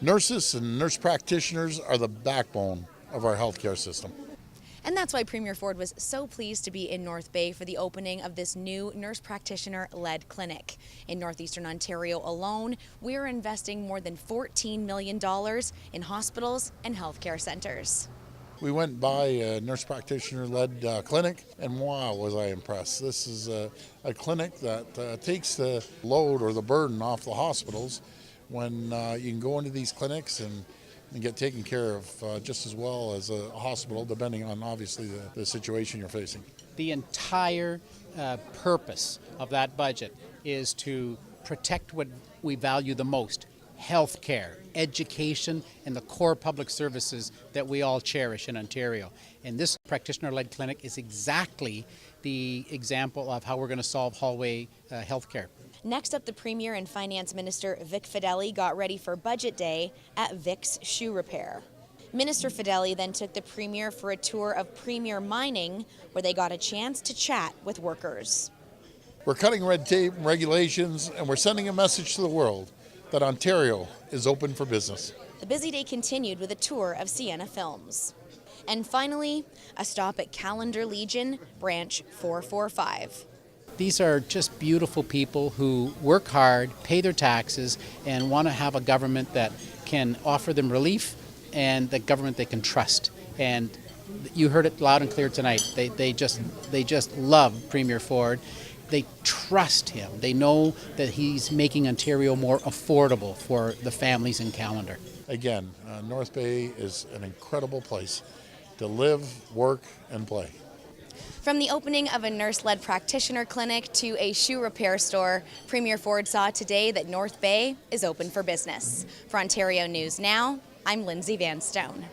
Nurses and nurse practitioners are the backbone of our healthcare system. And that's why Premier Ford was so pleased to be in North Bay for the opening of this new nurse practitioner-led clinic. In northeastern Ontario alone, we're investing more than $14 million in hospitals and healthcare centers. We went by a nurse practitioner-led clinic, and wow, was I impressed. This is a clinic that takes the load or the burden off the hospitals when you can go into these clinics and get taken care of just as well as a hospital, depending on obviously the situation you're facing. The entire purpose of that budget is to protect what we value the most: health care, education, and the core public services that we all cherish in Ontario. And this practitioner-led clinic is exactly the example of how we're going to solve hallway health care. Next up, the Premier and Finance Minister Vic Fedeli got ready for Budget Day at Vic's Shoe Repair. Minister Fedeli then took the Premier for a tour of Premier Mining, where they got a chance to chat with workers. We're cutting red tape and regulations, and we're sending a message to the world that Ontario is open for business. The busy day continued with a tour of Sienna Films. And finally, a stop at Calendar Legion, Branch 445. These are just beautiful people who work hard, pay their taxes, and want to have a government that can offer them relief and the government they can trust. And you heard it loud and clear tonight. They just love Premier Ford. They trust him. They know that he's making Ontario more affordable for the families in Calendar. Again, North Bay is an incredible place to live, work, and play. From the opening of a nurse-led practitioner clinic to a shoe repair store, Premier Ford saw today that North Bay is open for business. For Ontario News Now, I'm Lindsay Vanstone.